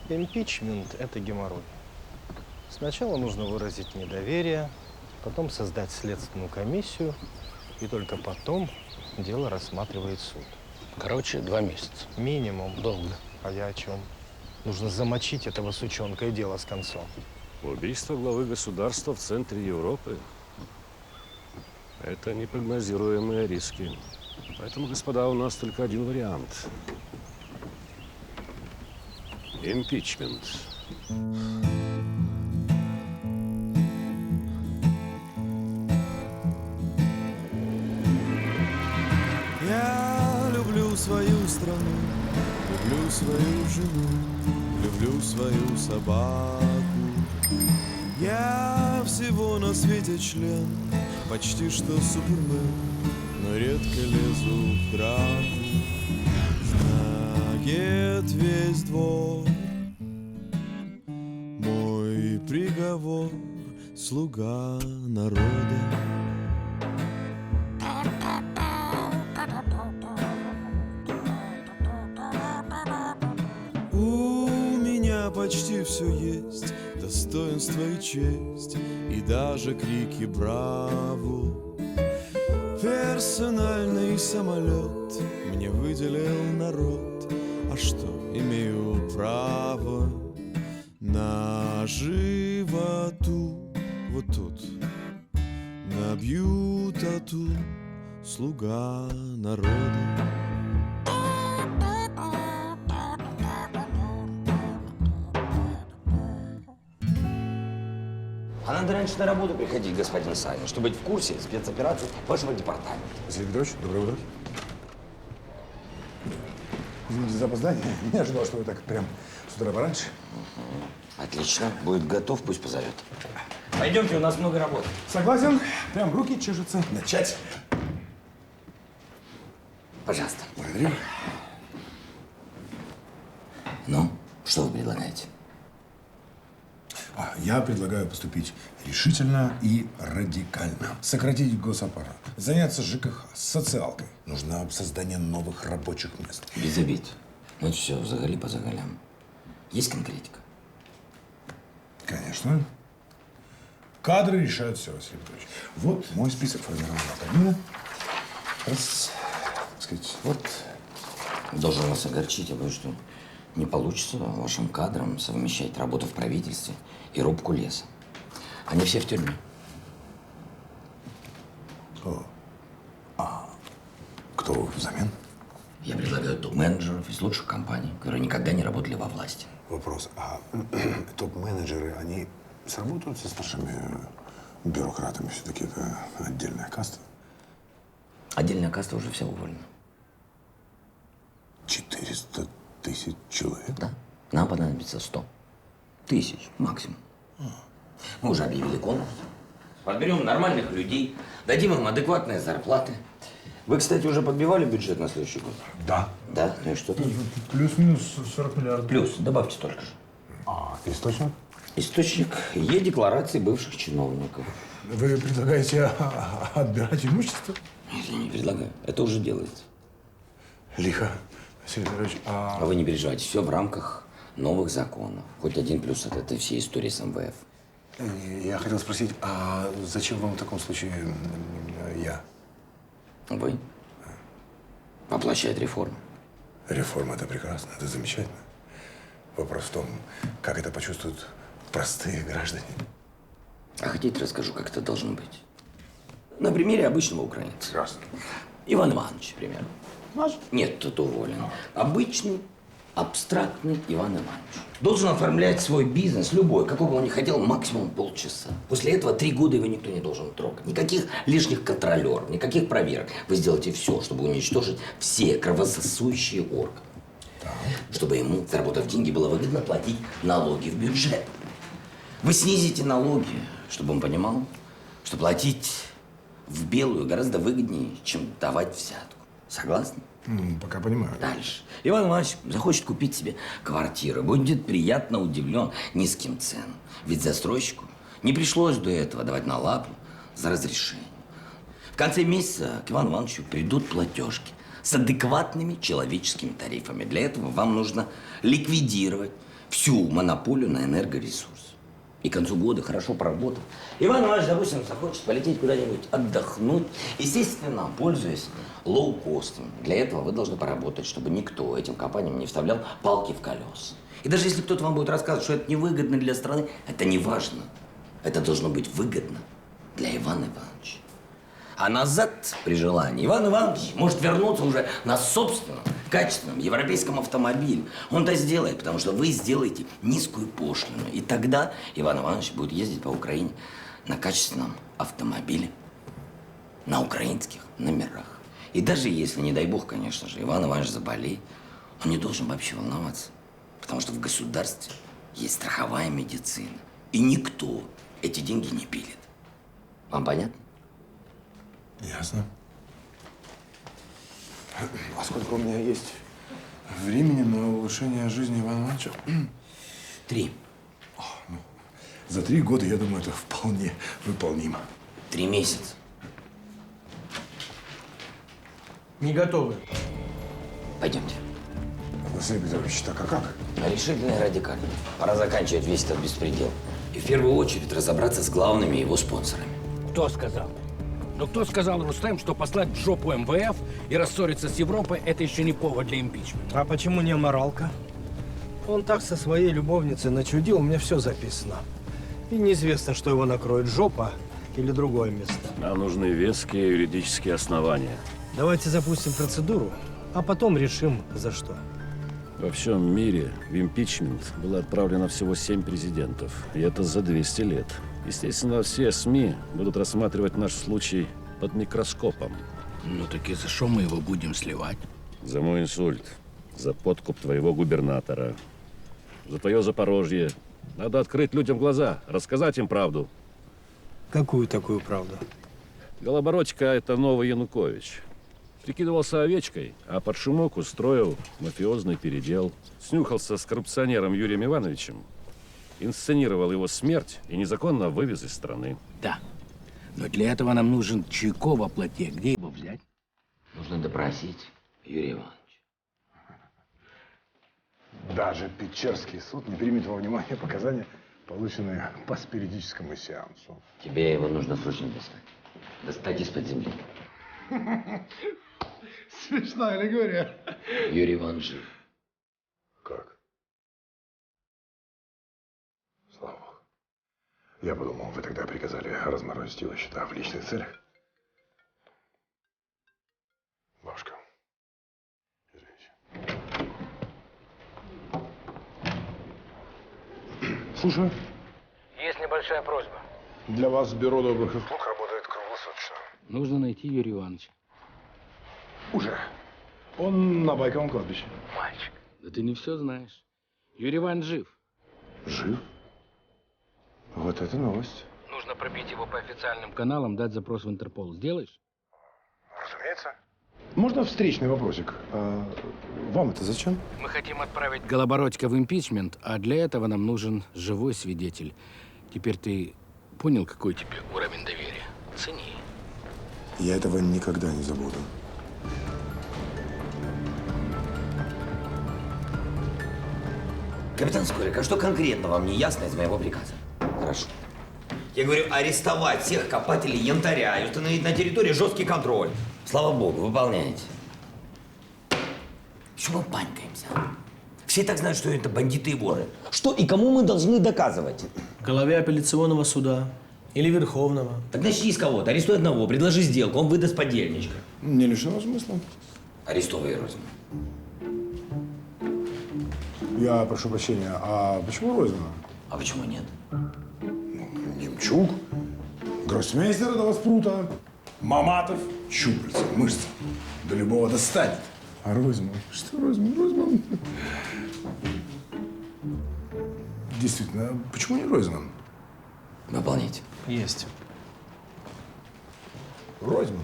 Импичмент – это геморрой. Сначала нужно выразить недоверие, потом создать следственную комиссию, и только потом дело рассматривает суд. Короче, 2 месяца. Минимум. Долго. А я о чем? Нужно замочить этого сучонка и дело с концом. Убийство главы государства в центре Европы – это непрогнозируемые риски. Поэтому, господа, у нас только один вариант. Импичмент. Я люблю свою страну, люблю свою жену, люблю свою собаку. Я всего на свете член, почти что супермен, но редко лезу в драку. Знает весь двор мой приговор, слуга народа. У меня почти все есть, достоинство и честь, и даже крики «Браво!». Персональный самолет мне выделил народ, а что, имею право на животу. Вот тут набью тату, слуга народа. А надо раньше на работу приходить, господин Савин, чтобы быть в курсе спецопераций вашего департамента. Василий Петрович, доброе утро. Извините за опоздание. Не ожидал, что вы так прям с утра пораньше. Отлично. Будет готов, пусть позовет. Пойдемте, у нас много работы. Согласен. Прям руки чешутся. Начать. Пожалуйста. Благодарю. Ну, что вы предлагаете? Я предлагаю поступить решительно и радикально. Сократить госаппарат. Заняться ЖКХ, социалкой. Нужно создание новых рабочих мест. Без обид. Ну все, заголи по заголям. Есть конкретика? Конечно. Кадры решают все, Василий Петрович. Вот мой список формирования кабины. Раз, так сказать, вот. Должен вас огорчить, я боюсь, что не получится вашим кадрам совмещать работу в правительстве и рубку леса. Они все в тюрьме. Кто взамен? Я предлагаю топ-менеджеров из лучших компаний, которые никогда не работали во власти. Вопрос. Топ-менеджеры, они сработаются с нашими бюрократами? Все-таки это отдельная каста. Отдельная каста уже вся уволена. 400 тысяч человек? Да. Нам понадобится 100 тысяч максимум. Мы уже объявили конкурс. Подберем нормальных людей, дадим им адекватные зарплаты. Вы, кстати, уже подбивали бюджет на следующий год? Да. Да? Ну и что? Плюс-минус 40 миллиардов. Плюс, добавьте только же. Источник? Источник Е-декларации бывших чиновников. Вы предлагаете отбирать имущество? Я не предлагаю. Это уже делается. Лихо. Василий Петрович, А вы не переживайте. Все в рамках новых законов. Хоть один плюс от этой всей истории с МВФ. Я хотел спросить, а зачем вам в таком случае я? Вы воплощает реформу. Реформа – это прекрасно, это замечательно. Вопрос в том, как это почувствуют простые граждане. А хотите, расскажу, как это должно быть? На примере обычного украинца. Прекрасно. Иван Иванович, примерно. Нет, тот уволен. Обычный, абстрактный Иван Иванович. Должен оформлять свой бизнес, любой, какой бы он ни хотел, максимум полчаса. После этого 3 года его никто не должен трогать. Никаких лишних контролеров, никаких проверок. Вы сделаете все, чтобы уничтожить все кровососущие органы. Чтобы ему, заработав деньги, было выгодно платить налоги в бюджет. Вы снизите налоги, чтобы он понимал, что платить в белую гораздо выгоднее, чем давать взятку. Согласны? Пока понимаю. Дальше. Иван Иванович захочет купить себе квартиру, будет приятно удивлен низким ценам. Ведь застройщику не пришлось до этого давать на лапу за разрешение. В конце месяца к Ивану Ивановичу придут платежки с адекватными человеческими тарифами. Для этого вам нужно ликвидировать всю монополию на энергоресурс. И к концу года, хорошо поработав, Иван Иванович, допустим, захочет полететь куда-нибудь отдохнуть, естественно, пользуясь лоукостом. Для этого вы должны поработать, чтобы никто этим компаниям не вставлял палки в колеса. И даже если кто-то вам будет рассказывать, что это невыгодно для страны, это не важно. Это должно быть выгодно для Ивана Ивановича. А назад, при желании, Иван Иванович может вернуться уже на собственном, качественном европейском автомобиле. Он это сделает, потому что вы сделаете низкую пошлину. И тогда Иван Иванович будет ездить по Украине на качественном автомобиле, на украинских номерах. И даже если, не дай бог, конечно же, Иван Иванович заболеет, он не должен вообще волноваться. Потому что в государстве есть страховая медицина. И никто эти деньги не пилит. Вам понятно? Ясно. А сколько у меня есть времени на улучшение жизни Ивана Ивановича? 3. За 3 года, я думаю, это вполне выполнимо. 3 месяца. Не готовы. Пойдемте. Василий Петрович, так а как? Решительно и радикально. Пора заканчивать весь этот беспредел. И в первую очередь разобраться с главными его спонсорами. Кто сказал? Ну кто сказал, Рустем, что послать в жопу МВФ и рассориться с Европой – это еще не повод для импичмента? А почему не аморалка? Он так со своей любовницей начудил, мне все записано. И неизвестно, что его накроет, жопа или другое место. Нам нужны веские юридические основания. Давайте запустим процедуру, а потом решим, за что. Во всем мире в импичмент было отправлено всего 7 президентов. И это за 200 лет. Естественно, все СМИ будут рассматривать наш случай под микроскопом. Ну так и за что мы его будем сливать? За мой инсульт, за подкуп твоего губернатора, за твое Запорожье. Надо открыть людям глаза, рассказать им правду. Какую такую правду? Голобородько – это новый Янукович. Прикидывался овечкой, а под шумок устроил мафиозный передел. Снюхался с коррупционером Юрием Ивановичем, инсценировал его смерть и незаконно вывез из страны. Да. Но для этого нам нужен чайко в оплате. Где его взять? Нужно допросить Юрия Ивановича. Даже Печерский суд не примет во внимание показания, полученные по спиритическому сеансу. Тебе его нужно срочно достать. Достать из-под земли. Смешно, или говоря? Юрий Иванович жив. Как? Слава богу. Я подумал, вы тогда приказали разморозить его счета в личных целях. Бабушка, извините. Слушаю. Есть небольшая просьба. Для вас бюро добрых услуг работает круглосуточно. Нужно найти Юрия Ивановича. Уже. Он на Байковом кладбище. Мальчик, да ты не все знаешь. Юрий Иванович жив. Жив? Вот это новость. Нужно пробить его по официальным каналам, дать запрос в Интерпол. Сделаешь? Разумеется. Можно встречный вопросик? Вам это зачем? Мы хотим отправить Голобородько в импичмент, а для этого нам нужен живой свидетель. Теперь ты понял, какой тебе уровень доверия? Цени. Я этого никогда не забуду. Капитан Скорик, а что конкретно вам не ясно из моего приказа? Хорошо. Я говорю, арестовать всех копателей янтаря и установить на территории жесткий контроль. Слава богу, выполняете. Чего мы панькаемся? Все и так знают, что это бандиты и воры. Что и кому мы должны доказывать? Главе апелляционного суда или Верховного. Так начни с кого-то. Арестуй одного, предложи сделку, он выдаст подельничка. Не лишено смысла. Арестовывай Розину. Я прошу прощения, а почему Розина? А почему нет? Немчук, гроссмейстер этого спрута, Маматов, щупальца, мышцы. До любого достанет. А Розман? Что Розман? Розман? Действительно, почему не Розман? Выполняйте. Есть. Розман.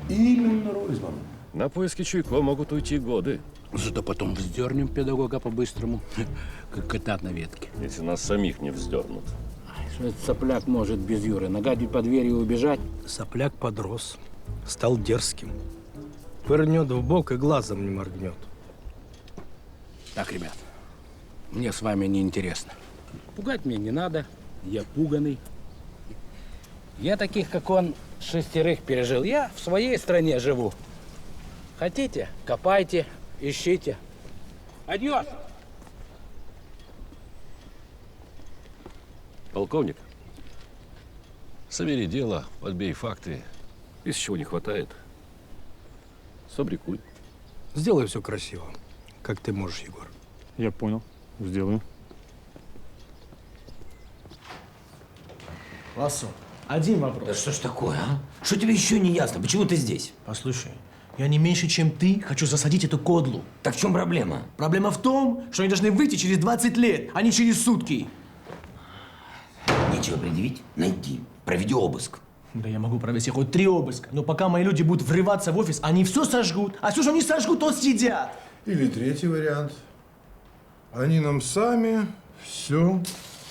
Именно Розман. На поиски Чуйко могут уйти годы, Зато потом вздернем педагога по-быстрому, как кота на ветке. если нас самих не вздернут. Что этот сопляк может без Юры? Нагадить под дверь и убежать? Сопляк подрос, стал дерзким. Пырнет в бок и глазом не моргнет. Так, ребят, мне с вами не интересно. Пугать мне не надо, я пуганый. Я таких, как он, 6 пережил. Я в своей стране живу. Хотите, копайте, ищите. Адьос! Полковник, собери дело, подбей факты. Если чего не хватает, сфабрикуй. Сделай все красиво, как ты можешь, Егор. Я понял. Сделаю. Лассо, один Да вопрос. что ж такое, а? Что тебе еще не ясно? Почему ты здесь? Послушай, я не меньше, чем ты, хочу засадить эту кодлу. Так в чем проблема? Проблема в том, что они должны выйти через 20 лет, а не через сутки. Нечего предъявить? Найди. Проведи обыск. Да я могу провести хоть 3 обыска, но пока мои люди будут врываться в офис, они все сожгут, а все, что они сожгут, то съедят. Или третий вариант. Они нам сами все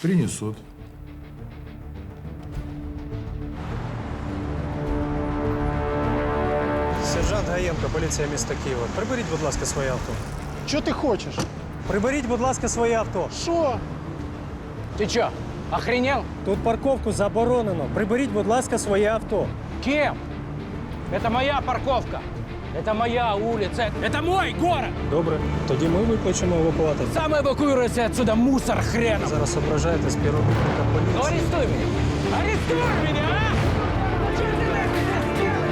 принесут. Сержант Гаєнко, поліція міста Києва. Приберіть, будь ласка, своє авто. Что ты хочешь? Приберіть, будь ласка, своє авто. Что? Ты чё, охренел? Тут парковку заборонено. Приберіть, будь ласка, своє авто. Кем? Это моя парковка. Это моя улица. Это мой город. Добре, тоді ми викличемо евакуатор. Сам эвакуируйся отсюда, мусор хренов. Зараз ображаєте співробітника Ну, поліції. арестуй меня! Арестуй меня, а! Чё ты на меня сделал?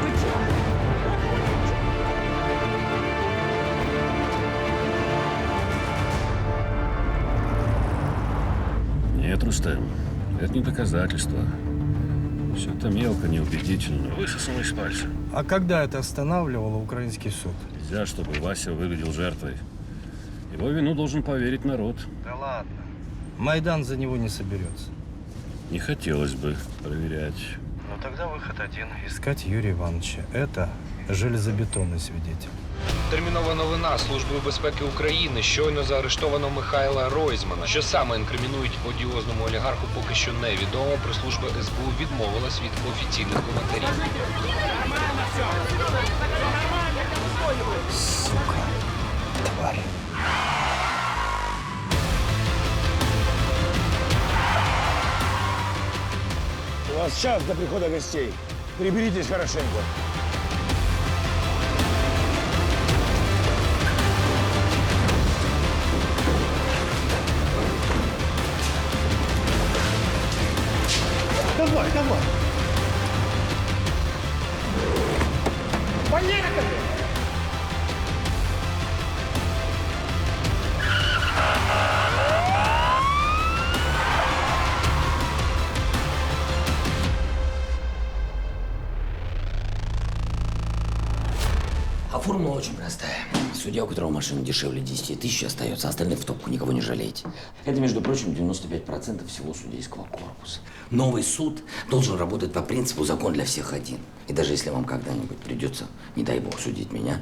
Ты чё? Нет, Рустем, это не доказательство. Все это мелко, неубедительно, высосано из пальца. А когда это останавливало украинский суд? Нельзя, чтобы Вася выглядел жертвой. Его вину должен поверить народ. Да ладно. Майдан за него не соберется. Не хотелось бы проверять. Ну тогда выход один. Искать Юрия Ивановича. Это железобетонный свидетель. Термінова новина Службою безпеки України. Щойно заарештовано Михайла Ройзмана. Що саме інкримінують одіозному олігарху, поки що невідомо. Прес-служба СБУ відмовилась від офіційних коментарів. Сука. Тварь. У вас час до прихода гостей. Приберитесь хорошенько. Давай, давай. Поехали! А формула очень простая. Судья, у которого машина дешевле 10 тысяч, остается. Остальных в топку, никого не жалейте. Это, между прочим, 95% всего судейского корпуса. Новый суд должен работать по принципу «закон для всех один». И даже если вам когда-нибудь придется, не дай бог, судить меня,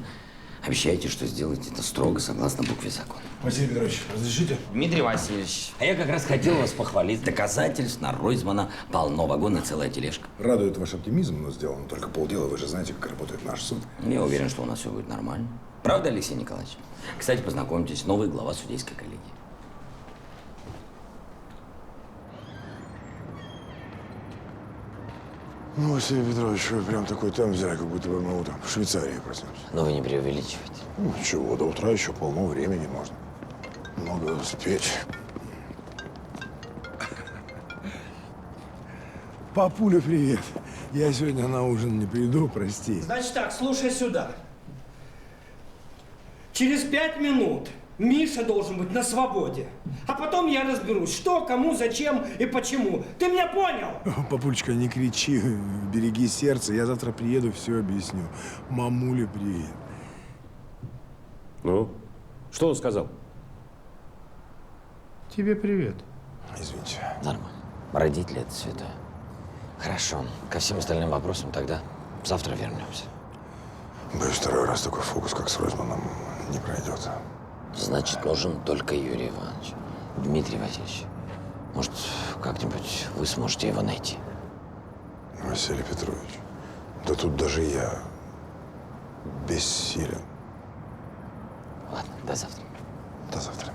обещайте, что сделаете это строго, согласно букве закона. Василий Петрович, разрешите? Дмитрий Васильевич, а я как раз хотел вас похвалить. Доказательств на Ройзмана полно, вагон и целая тележка. Радует ваш оптимизм, но сделано только полдела. Вы же знаете, как работает наш суд. Я уверен, что у нас все будет нормально. Правда, Алексей Николаевич? Кстати, познакомьтесь, новый глава судейской коллегии. Ну, Василий Петрович, вы прям такой темп взяли, как будто бы мы утром в Швейцарии проснемся. Но вы не преувеличивайте. Ну, чего, до утра еще полно времени можно. Много успеть. Папуля, привет. Я сегодня на ужин не приду, прости. Значит так, слушай сюда. Через 5 минут Миша должен быть на свободе. А потом я разберусь, что, кому, зачем и почему. Ты меня понял? Папулечка, не кричи, береги сердце. Я завтра приеду, все объясню. Мамуля, привет. Ну, что он сказал? Тебе привет. Извините. Нормально. Родители – это святое. Хорошо. Ко всем остальным вопросам тогда завтра вернемся. Боюсь, второй раз такой фокус, как с Ройзманом, не пройдет. Значит, нужен только Юрий Иванович. Дмитрий Васильевич, может, как-нибудь вы сможете его найти? Василий Петрович, да тут даже я бессилен. До завтра. До завтра.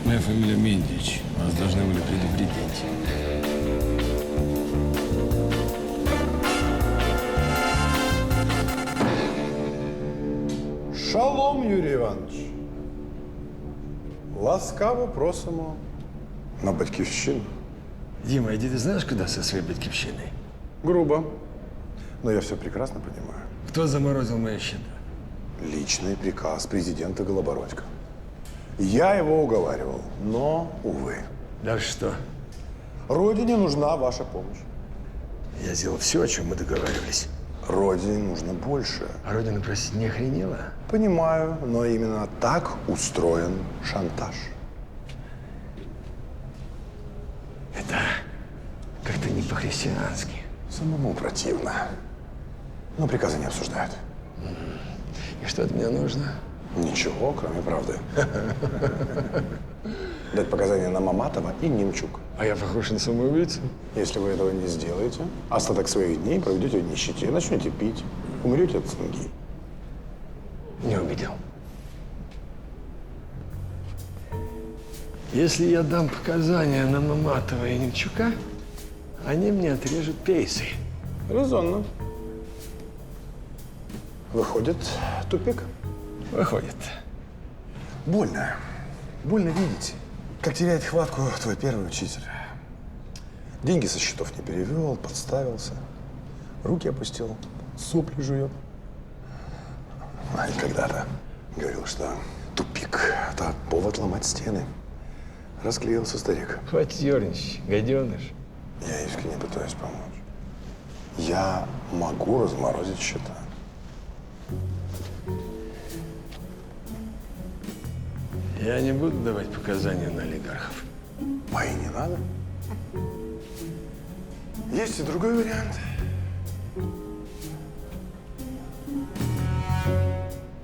Моя фамилия Мендич. Вас должны были предупредить. Шалом, Юрій Іванович. Ласкаво просимо на батьківщину. Дима, иди, ты знаешь, куда со своей батьківщиной? Грубо, но я все прекрасно понимаю. Кто заморозил мои счета? Личный приказ президента Голобородько. Я его уговаривал, но, увы. Дальше что? Родине нужна ваша помощь. Я сделал все, о чем мы договаривались. Родине нужно больше. А Родина, простите, не охренела? Понимаю, но именно так устроен шантаж. Это как-то не по-христиански. Самому противно. Но приказы не обсуждают. И что от меня нужно? Ничего, кроме правды. Дать показания на Маматова и Немчук. А я похож на самоубийцу? Если вы этого не сделаете, остаток своих дней проведете в нищете, начнете пить, умрете от цинги. Не убедил. Если я дам показания на Маматова и Немчука, они мне отрежут пейсы. Резонно. Выходит, тупик? Выходит. Больно. Больно видеть, как теряет хватку твой первый учитель. Деньги со счетов не перевел, подставился, руки опустил, сопли жует. А и когда-то говорил, что тупик – это повод ломать стены. Расклеился старик. Хватит ерничать, гаденыш. Я искренне пытаюсь помочь. Я могу разморозить счета. Я не буду давать показания на олигархов. А и не надо. Есть и другой вариант.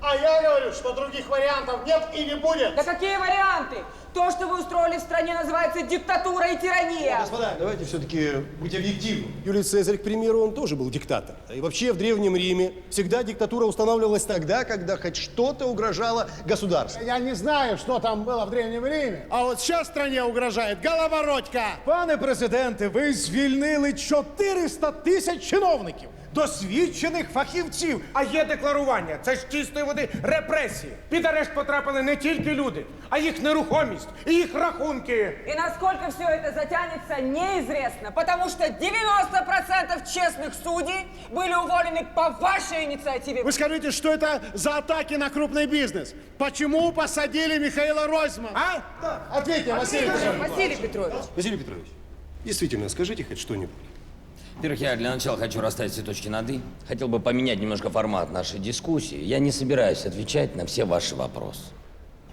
А я говорю, что других вариантов нет и не будет. Да какие варианты? То, что вы устроили в стране, называется диктатура и тирания. Господа, давайте все-таки быть объективны. Юлий Цезарь, к примеру, он тоже был диктатор. И вообще в Древнем Риме всегда диктатура устанавливалась тогда, когда хоть что-то угрожало государству. Я не знаю, что там было в Древнем Риме. А вот сейчас стране угрожает Голобородько. Пане президенте, ви звільнили 400 тисяч чиновників, досвідчених фахівців. А є декларування. Це ж чистої води репресії. Під арешт потрапили не тільки люди, а їх нерухомість і їх рахунки. И насколько все это затянется, неизвестно, потому что 90% честных судей были уволены по вашей инициативе. Вы скажите, что это за атаки на крупный бизнес? Почему посадили Михаила Ройзмана? А? Да. Ответьте, Василий Петрович. Василий Петрович. Василий Петрович, действительно, скажите хоть что-нибудь. Во-первых, я для начала хочу расставить все точки над «и». Хотел бы поменять немножко формат нашей дискуссии. Я не собираюсь отвечать на все ваши вопросы.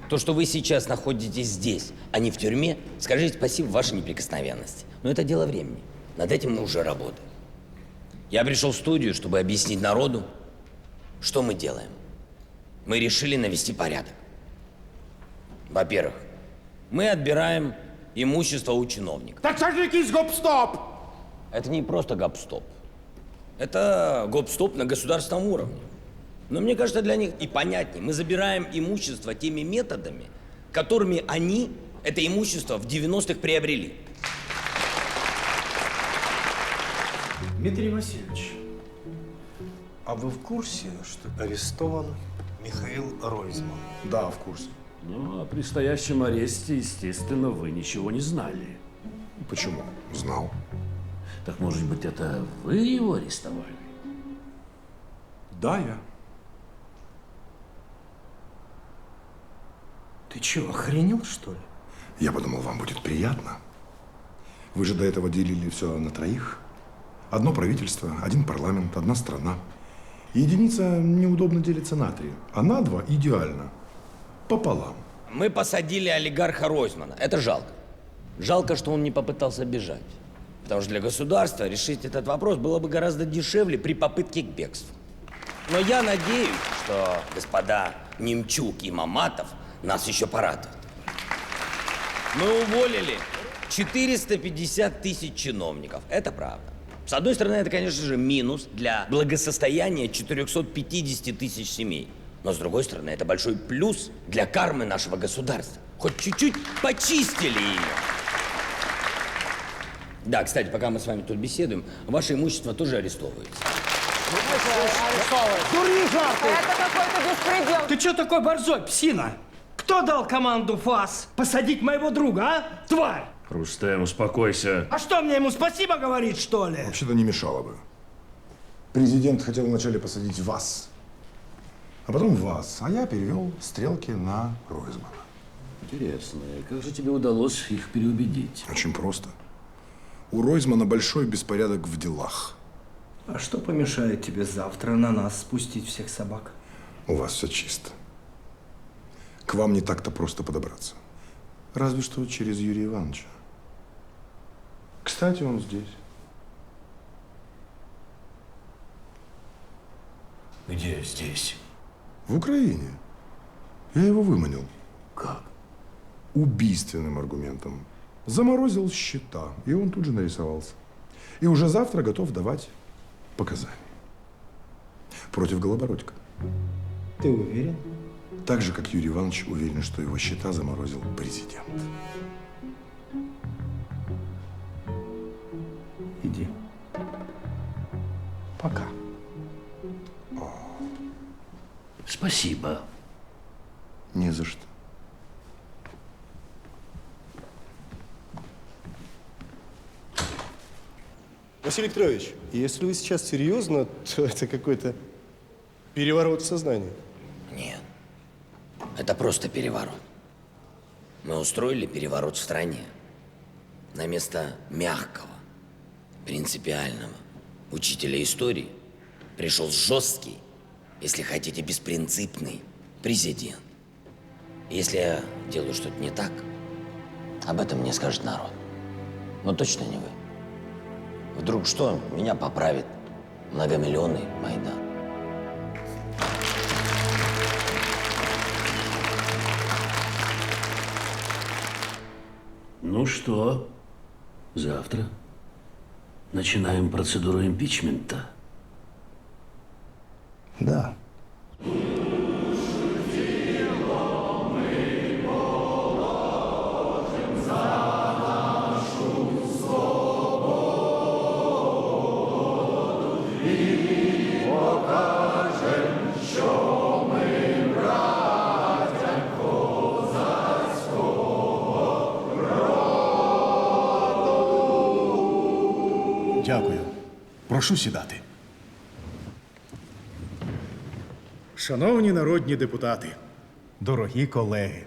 То, что вы сейчас находитесь здесь, а не в тюрьме, скажите спасибо вашей неприкосновенности. Но это дело времени. Над этим мы уже работаем. Я пришел в студию, чтобы объяснить народу, что мы делаем. Мы решили навести порядок. Во-первых, мы отбираем имущество у чиновников. Так це ж якийсь гоп-стоп! Это не просто гоп-стоп. Это гоп-стоп на государственном уровне. Но мне кажется, для них и понятнее. Мы забираем имущество теми методами, которыми они это имущество в 90-х приобрели. Дмитрий Васильевич, а вы в курсе, что арестован Михаил Ройзман? Да, в курсе. Ну, о предстоящем аресте, естественно, вы ничего не знали. Почему? Знал. Так, может быть, это вы его арестовали? Да, я. Ты чё, охренел, что ли? Я подумал, вам будет приятно. Вы же до этого делили все на троих. Одно правительство, один парламент, одна страна. Единица неудобно делится на три, а на два идеально. Пополам. мы посадили олигарха Ройзмана. Это жалко. Жалко, что он не попытался бежать. Потому что для государства решить этот вопрос было бы гораздо дешевле при попытке к бегству. Но я надеюсь, что господа Немчук и Маматов нас еще порадуют. Мы уволили 450 тысяч чиновников. Это правда. С одной стороны, это, конечно же, минус для благосостояния 450 тысяч семей. Но с другой стороны, это большой плюс для кармы нашего государства. Хоть чуть-чуть почистили ее. Да, кстати, пока мы с вами тут беседуем, ваше имущество тоже арестовывается. Это какой-то беспредел. Ты что такой борзой, псина? Кто дал команду вас посадить моего друга, а? Тварь! Рустем, успокойся. А что, мне ему спасибо говорить, что ли? Вообще-то не мешало бы. Президент хотел вначале посадить вас, а потом вас, а я перевел стрелки на Ройзмана. Интересно, как же тебе удалось их переубедить? Очень просто. У Ройзмана большой беспорядок в делах. А что помешает тебе завтра на нас спустить всех собак? У вас все чисто. К вам не так-то просто подобраться. Разве что через Юрия Ивановича. Кстати, он здесь. Где здесь? В Украине. Я его выманил. Как? Убийственным аргументом. Заморозил счета, и он тут же нарисовался. И уже завтра готов давать показания. Против Голобородька. Ты уверен? Так же, как Юрий Иванович уверен, что его счета заморозил президент. Иди. Пока. Спасибо. Не за что. Василий Петрович, если вы сейчас серьезно, то это какой-то переворот сознания. Нет. Это просто переворот. Мы устроили переворот в стране. На место мягкого, принципиального учителя истории пришел жесткий, если хотите, беспринципный президент. Если я делаю что-то не так, об этом мне скажет народ. Но точно не вы. Вдруг что, меня поправит многомиллионный Майдан. Ну что, завтра начинаем процедуру импичмента? Да. Дякую. Прошу сідати. Шановні народні депутати, дорогі колеги,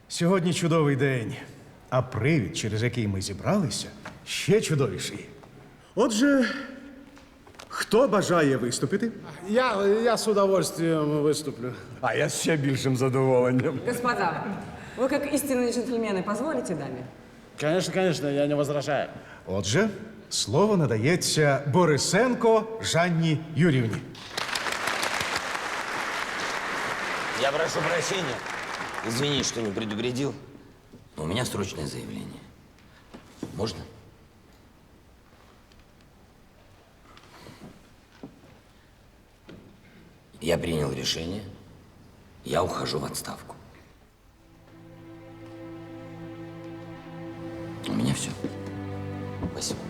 сьогодні чудовий день, а привід, через який ми зібралися, ще чудовіший. Отже, хто бажає виступити? Я с удовольствием выступлю. А я з ще більшим задоволенням. Господа, вы как истинные джентльмены позволите даме? Конечно, я не возражаю. Отже, слово надається Борисенко Жанні Юріївні. Я прошу прощения. Извини, что не предупредил. Но у меня срочное заявление. Можно? Я принял решение. Я ухожу в отставку. У меня все. Спасибо.